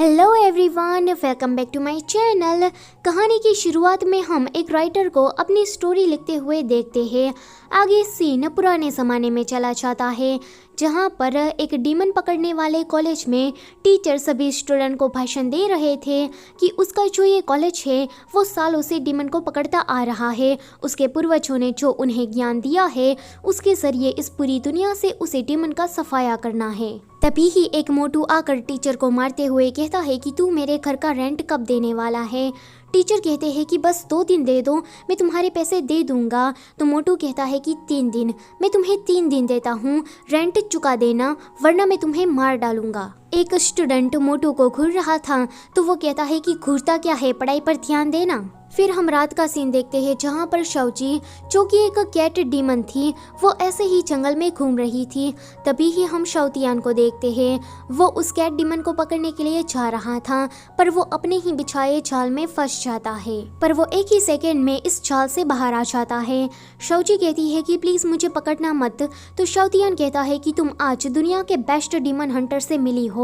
Hello everyone, welcome back to my channel. कहानी की शुरुआत में हम एक राइटर को अपनी स्टोरी लिखते हुए देखते हैं। आगे सीन पुराने ज़माने में चला जाता है, जहां पर एक डीमन पकड़ने वाले कॉलेज में टीचर सभी स्टूडेंट को भाषण दे रहे थे कि उसका जो ये कॉलेज है वो सालों से डीमन को पकड़ता आ रहा है। उसके पूर्वजों ने जो उन्हें ज्ञान दिया है उसके ज़रिए इस पूरी दुनिया से उसे डीमन का सफाया करना है। तभी ही एक मोटू आकर टीचर को मारते हुए कहता है कि तू मेरे घर का रेंट कब देने वाला है। टीचर कहते हैं कि बस 2 दिन दे दो, मैं तुम्हारे पैसे दे दूंगा। तो मोटू कहता है कि 3 दिन, मैं तुम्हें 3 दिन देता हूँ, रेंट चुका देना वरना मैं तुम्हें मार डालूंगा। एक स्टूडेंट मोटू को घूर रहा था तो वो कहता है कि घूरता क्या है, पढ़ाई पर ध्यान देना। फिर हम रात का सीन देखते हैं, जहाँ पर शाओची जो कि एक कैट डीमन थी वो ऐसे ही जंगल में घूम रही थी। तभी ही हम शाओतियान को देखते हैं, वो उस कैट डीमन को पकड़ने के लिए जा रहा था पर वो अपने ही बिछाए जाल में फंस जाता है, पर वो एक ही सेकेंड में इस जाल से बाहर आ जाता है। शाओची कहती है कि प्लीज मुझे पकड़ना मत। तो शाओतियान कहता है कि तुम आज दुनिया के बेस्ट डीमन हंटर से मिली हो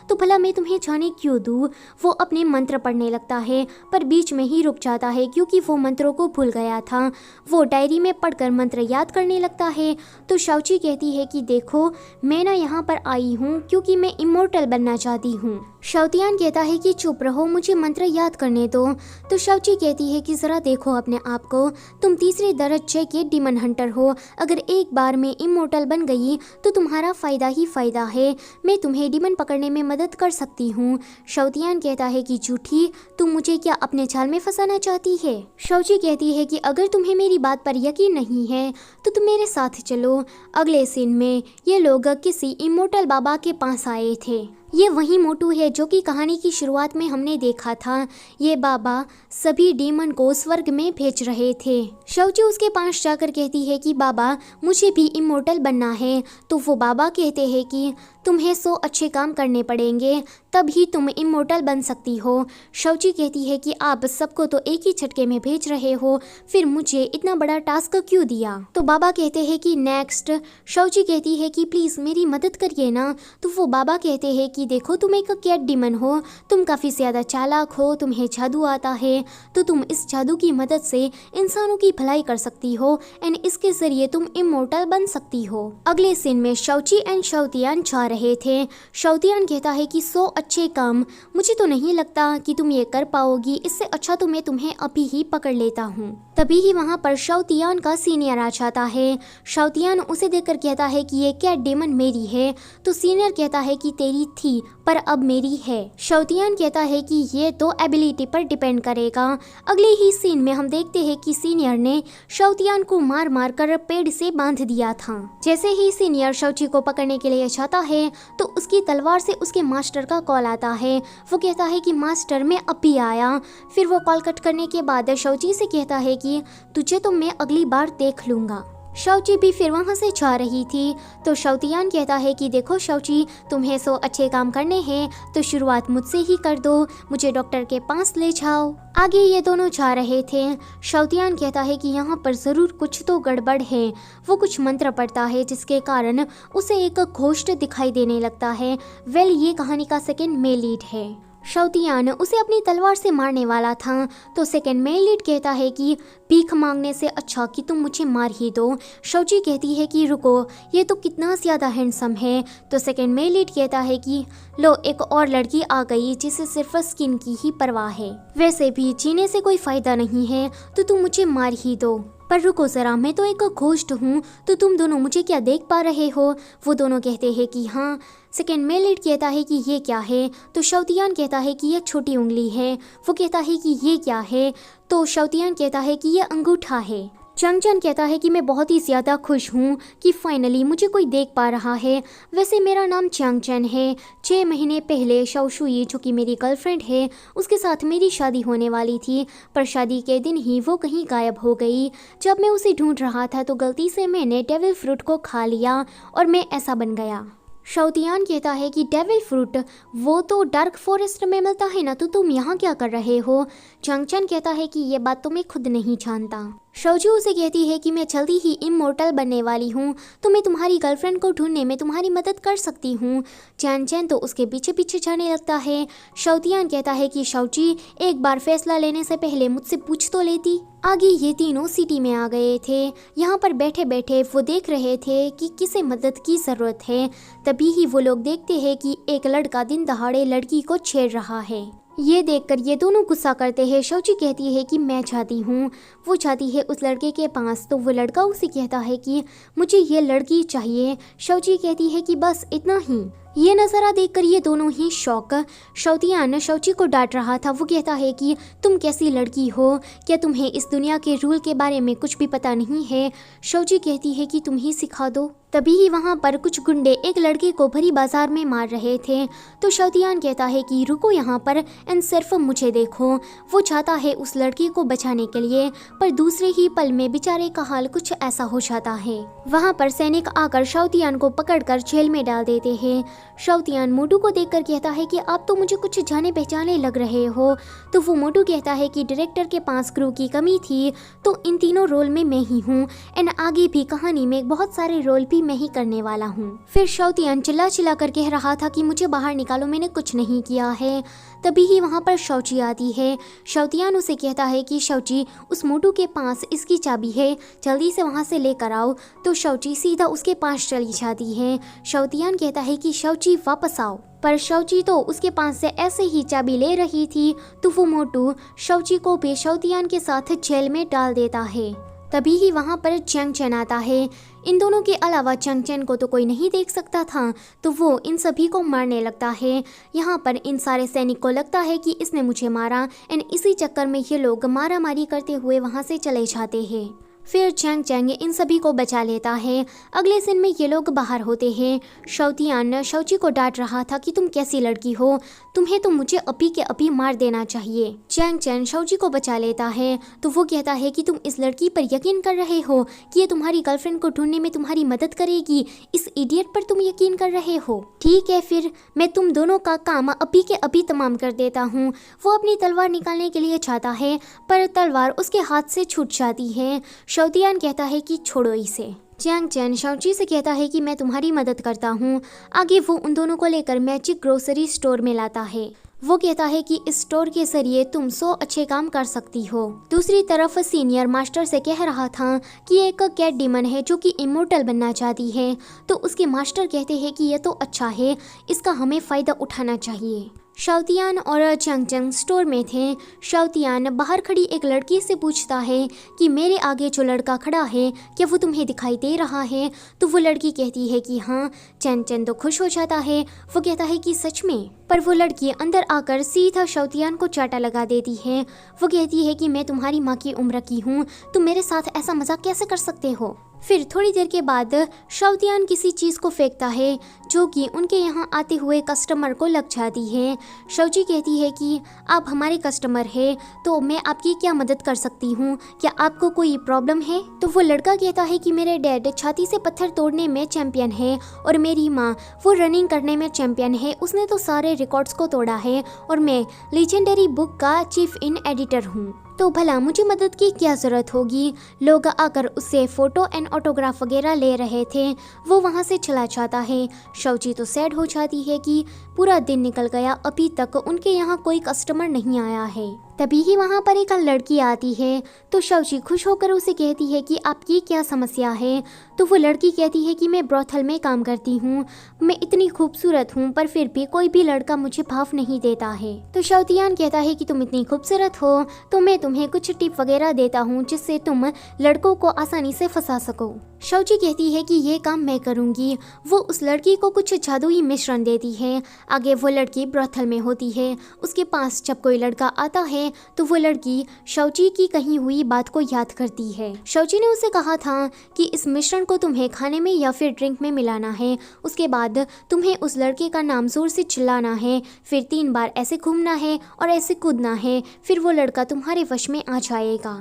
तो भला मैं तुम्हें जाने क्यों दूँ। वो अपने मंत्र पढ़ने लगता है पर बीच में ही रुक जाता है क्योंकि वो मंत्रों को भूल गया था। वो डायरी में पढ़कर मंत्र याद करने लगता है। तो शाओची कहती है कि देखो, मैं ना यहाँ पर आई हूँ क्योंकि मैं इमोर्टल बनना चाहती हूँ। शाओतियान कहता है कि चुप रहो, मुझे मंत्र याद करने दो। तो शाओची कहती है कि जरा देखो अपने आप को, तुम तीसरे दर्जे के डीमन हंटर हो। अगर एक बार मैं इमोर्टल बन गई तो तुम्हारा फायदा ही फायदा है, मैं तुम्हें डीमन पकड़ने में मदद कर सकती हूँ। शाओतियान कहता है कि झूठी, तुम मुझे क्या अपने जाल में फंसाना चाहती है। शाओची कहती है कि अगर तुम्हें मेरी बात पर यकीन नहीं है तो तुम मेरे साथ चलो। अगले सीन में ये लोग किसी इमोर्टल बाबा के पास आए थे। ये वही मोटू है जो कि कहानी की शुरुआत में हमने देखा था। ये बाबा सभी डीमन को स्वर्ग में भेज रहे थे। शाओची उसके पास जाकर कहती है कि बाबा मुझे भी इमोर्टल बनना है। तो वो बाबा कहते हैं कि तुम्हें 100 अच्छे काम करने पड़ेंगे तभी तुम इमोर्टल बन सकती हो। शाओची कहती है कि आप सबको तो एक ही झटके में भेज रहे हो, फिर मुझे इतना बड़ा टास्क क्यों दिया। तो बाबा कहते हैं कि नेक्स्ट। शाओची कहती है कि प्लीज मेरी मदद करिए ना। तो वो बाबा कहते हैं कि देखो, तुम एक कैट डीमन हो, तुम काफ़ी ज़्यादा चालाक हो, तुम्हें जादू आता है, तो तुम इस जादू की मदद से इंसानों की भलाई कर सकती हो एंड इसके ज़रिए तुम इमोर्टल बन सकती हो। अगले सीन में शाओची एंड शाओतियान जा रहे थे। शाओतियान कहता है कि 100 अच्छे काम, मुझे तो नहीं लगता कि तुम ये कर पाओगी, इससे अच्छा तो मैं तुम्हें अभी ही पकड़ लेता हूँ। तभी ही वहाँ पर शाओतियान का सीनियर आ जाता है। शाओतियान उसे देखकर कहता है कि ये कैट डीमन मेरी है। तो सीनियर कहता है कि तेरी थी पर अब मेरी है। शाओतियान कहता है कि ये तो एबिलिटी पर डिपेंड करेगा। अगले ही सीन में हम देखते हैं कि सीनियर ने शाओतियान को मार मार कर पेड़ से बांध दिया था। जैसे ही सीनियर शाओची को पकड़ने के लिए जाता है तो उसकी तलवार से उसके मास्टर का कॉल आता है। वो कहता है कि मास्टर मैं अभी आया। फिर वो कॉल कट करने के बाद शाओची से कहता है कि तुझे तो मैं अगली बार देख लूंगा। शाओची भी फिर वहाँ से जा रही थी। तो शाओतियान कहता है कि देखो शाओची, तुम्हें 100 अच्छे काम करने हैं तो शुरुआत मुझसे ही कर दो, मुझे डॉक्टर के पास ले जाओ। आगे ये दोनों जा रहे थे। शाओतियान कहता है कि यहाँ पर ज़रूर कुछ तो गड़बड़ है। वो कुछ मंत्र पढ़ता है जिसके कारण उसे एक घोस्ट दिखाई देने लगता है। ये कहानी का सेकेंड मेन लीड है। शाओतियान उसे अपनी तलवार से मारने वाला था तो सेकंड मेन लीड कहता है कि भीख मांगने से अच्छा कि तुम मुझे मार ही दो। शाओची कहती है कि रुको, ये तो कितना ज़्यादा हैंडसम है। तो सेकंड मेन लीड कहता है कि लो, एक और लड़की आ गई जिसे सिर्फ स्किन की ही परवाह है, वैसे भी जीने से कोई फ़ायदा नहीं है तो तुम मुझे मार ही दो। पर रुको ज़रा, मैं तो एक घोस्ट हूँ, तो तुम दोनों मुझे क्या देख पा रहे हो। वो दोनों कहते हैं कि हाँ। सेकेंड मेन लीड कहता है कि ये क्या है। तो शाओतियान कहता है कि यह छोटी उंगली है। वो कहता है कि ये क्या है। तो शाओतियान कहता है कि यह अंगूठा है। चंगचन कहता है कि मैं बहुत ही ज़्यादा खुश हूँ कि फाइनली मुझे कोई देख पा रहा है। वैसे मेरा नाम चंगचन है। 6 महीने पहले शाओशुई जो कि मेरी गर्लफ्रेंड है उसके साथ मेरी शादी होने वाली थी, पर शादी के दिन ही वो कहीं गायब हो गई। जब मैं उसे ढूंढ रहा था तो गलती से मैंने डेविल फ्रूट को खा लिया और मैं ऐसा बन गया। शाओतियान कहता है कि डेविल फ्रूट वो तो डार्क फॉरेस्ट में मिलता है ना, तो तुम यहाँ क्या कर रहे हो। चंगचन कहता है कि ये बात तो मैं खुद नहीं जानता। शौजी उसे कहती है कि मैं जल्दी ही इमोर्टल बनने वाली हूँ, तो मैं तुम्हारी गर्लफ्रेंड को ढूंढने में तुम्हारी मदद कर सकती हूँ। चैन चैन तो उसके पीछे पीछे जाने लगता है। शौतियान कहता है कि शौजी एक बार फैसला लेने से पहले मुझसे पूछ तो लेती। आगे ये तीनों सिटी में आ गए थे। यहाँ पर बैठे बैठे वो देख रहे थे कि किसे मदद की ज़रूरत है। तभी ही वो लोग देखते हैं कि एक लड़का दिन दहाड़े लड़की को छेड़ रहा है। ये देखकर ये दोनों गुस्सा करते हैं। शौजी कहती है कि मैं चाहती हूँ। वो जाती है उस लड़के के पास, तो वो लड़का उसे कहता है कि मुझे ये लड़की चाहिए। शौजी कहती है कि बस इतना ही। ये नज़ारा देखकर ये दोनों ही शौक। शौतियान शौची को डांट रहा था। वो कहता है कि तुम कैसी लड़की हो, क्या तुम्हें इस दुनिया के रूल के बारे में कुछ भी पता नहीं है। शौची कहती है कि तुम ही सिखा दो। तभी ही वहाँ पर कुछ गुंडे एक लड़के को भरी बाजार में मार रहे थे। तो शौतियान कहता है कि रुको यहाँ पर एंड सिर्फ मुझे देखो। वो चाहता है उस लड़की को बचाने के लिए, पर दूसरे ही पल में बेचारे का हाल कुछ ऐसा हो जाता है। वहाँ पर सैनिक आकर शौतियान को पकड़कर जेल में डाल देते हैं। शौतियान मोटू को देखकर कहता है कि आप तो मुझे कुछ जाने पहचाने लग रहे हो। तो वो मोटू कहता है कि डायरेक्टर के पास क्रू की कमी थी, तो इन तीनों रोल में मैं ही हूँ एंड आगे भी कहानी में बहुत सारे रोल भी मैं ही करने वाला हूँ। फिर शौतियान चिल्ला चिल्ला कर कह रहा था कि मुझे बाहर निकालो, मैंने कुछ नहीं किया है। तभी ही वहाँ पर शौची आती है। शौतियान उसे कहता है कि शौची उस मोटू के पास इसकी चाबी है, जल्दी से वहाँ से लेकर आओ। तो शौची सीधा उसके पास चली जाती है। शौतियान कहता है कि शौची वापस आओ, पर शौची तो उसके पास से ऐसे ही चाबी ले रही थी। तो वो मोटू शौची को भी शौतियान के साथ जेल में डाल देता है। तभी ही वहाँ पर चैंग चैन आता है। इन दोनों के अलावा चैंग चैन को तो कोई नहीं देख सकता था, तो वो इन सभी को मारने लगता है। यहाँ पर इन सारे सैनिक को लगता है कि इसने मुझे मारा एंड इसी चक्कर में ये लोग मारा मारी करते हुए वहाँ से चले जाते हैं। फिर चैंग चैंग इन सभी को बचा लेता है। अगले सीन में ये लोग बाहर होते हैं। शौतियान शौची को डांट रहा था कि तुम कैसी लड़की हो, तुम्हें तो मुझे अभी के अभी मार देना चाहिए। चैंग चैन शौची को बचा लेता है। तो वो कहता है कि तुम इस लड़की पर यकीन कर रहे हो कि ये तुम्हारी गर्लफ्रेंड को ढूंढने में तुम्हारी मदद करेगी, इस इडियट पर तुम यकीन कर रहे हो। ठीक है, फिर मैं तुम दोनों का काम अभी के अभी तमाम कर देता हूँ। वो अपनी तलवार निकालने के लिए चाहता है, पर तलवार उसके हाथ से छूट जाती है। शौतियान कहता है कि छोड़ो इसे। चैंग चैन शौची से कहता है कि मैं तुम्हारी मदद करता हूँ। आगे वो उन दोनों को लेकर मैजिक ग्रोसरी स्टोर में लाता है। वो कहता है कि इस स्टोर के जरिए तुम 100 अच्छे काम कर सकती हो। दूसरी तरफ सीनियर मास्टर से कह रहा था कि एक कैट डीमन है जो कि इमोर्टल बनना चाहती है। तो उसके मास्टर कहते हैं कि यह तो अच्छा है, इसका हमें फ़ायदा उठाना चाहिए। शौतियान और चैंग चैंग स्टोर में थे। शौतियान बाहर खड़ी एक लड़की से पूछता है कि मेरे आगे जो लड़का खड़ा है क्या वो तुम्हें दिखाई दे रहा है। तो वो लड़की कहती है कि हाँ। चैंग चैंग तो खुश हो जाता है। वो कहता है कि सच में, पर वो लड़की अंदर आकर सीधा शौतियान को चाटा लगा देती है। वो कहती है कि मैं तुम्हारी माँ की उम्र की हूँ, तुम मेरे साथ ऐसा मजाक कैसे कर सकते हो। फिर थोड़ी देर के बाद शौतियान किसी चीज़ को फेंकता है जो कि उनके यहाँ आते हुए कस्टमर को लग जाती है। शौची कहती है कि आप हमारे कस्टमर हैं, तो मैं आपकी क्या मदद कर सकती हूँ, क्या आपको कोई प्रॉब्लम है। तो वो लड़का कहता है कि मेरे डैड छाती से पत्थर तोड़ने में चैंपियन है और मेरी माँ वो रनिंग करने में चैंपियन है, उसने तो सारे रिकॉर्ड्स को तोड़ा है और मैं लीजेंडरी बुक का चीफ इन एडिटर हूँ, तो भला मुझे मदद की क्या ज़रूरत होगी। लोग आकर उससे फ़ोटो एंड ऑटोग्राफ वगैरह ले रहे थे। वो वहाँ से चला जाता है। शौची तो सैड हो जाती है कि पूरा दिन निकल गया, अभी तक उनके यहाँ कोई कस्टमर नहीं आया है। तभी ही वहाँ पर एक लड़की आती है। तो शौची खुश होकर उसे कहती है कि आपकी क्या समस्या है। तो वो लड़की कहती है कि मैं ब्रोथल में काम करती हूँ, मैं इतनी खूबसूरत हूँ पर फिर भी कोई भी लड़का मुझे भाव नहीं देता है। तो शौतियान कहता है कि तुम इतनी खूबसूरत हो तो मैं तुम्हें कुछ टिप वगैरह देता हूँ जिससे तुम लड़कों को आसानी से फंसा सको। शौची कहती है कि ये काम मैं करूँगी। वो उस लड़की को कुछ जादुई मिश्रण देती है। आगे वो लड़की ब्रोथल में होती है। उसके पास जब कोई लड़का आता है तो वो लड़की शौची की कही हुई बात को याद करती है। शौची ने उसे कहा था कि इस मिश्रण को तुम्हें खाने में या फिर ड्रिंक में मिलाना है, उसके बाद तुम्हें उस लड़के का नाम जोर से चिल्लाना है, फिर 3 बार ऐसे घूमना है और ऐसे कूदना है, फिर वो लड़का तुम्हारे वश में आ जाएगा।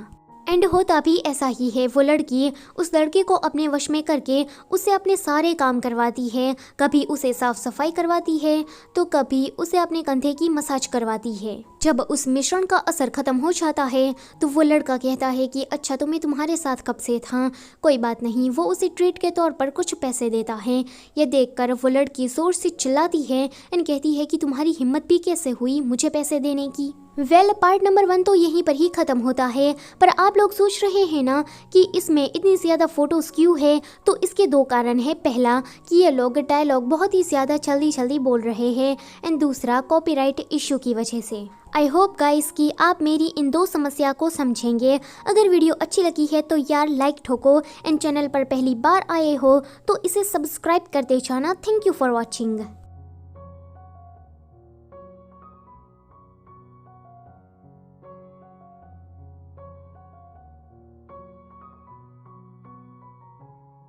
एंड होता भी ऐसा ही है। वो लड़की उस लड़के को अपने वश में करके उससे अपने सारे काम करवाती है। कभी उसे साफ सफाई करवाती है तो कभी उसे अपने कंधे की मसाज करवाती है। जब उस मिश्रण का असर खत्म हो जाता है तो वो लड़का कहता है कि अच्छा तो मैं तुम्हारे साथ कब से था, कोई बात नहीं। वो उसे ट्रीट के तौर पर कुछ पैसे देता है। यह देखकर वो लड़की जोर से चिल्लाती है एंड कहती है कि तुम्हारी हिम्मत भी कैसे हुई मुझे पैसे देने की। पार्ट नंबर 1 तो यहीं पर ही खत्म होता है। पर आप लोग सोच रहे हैं ना कि इसमें इतनी ज़्यादा फोटोज क्यों है, तो इसके 2 कारण है। पहला कि ये लोग डायलॉग बहुत ही ज़्यादा जल्दी जल्दी बोल रहे हैं एंड दूसरा कॉपीराइट इश्यू की वजह से। आई होप गाइस कि आप मेरी इन 2 समस्या को समझेंगे। अगर वीडियो अच्छी लगी है तो यार लाइक ठोको एंड चैनल पर पहली बार आए हो तो इसे सब्सक्राइब कर दे जाना। Thank you for watching.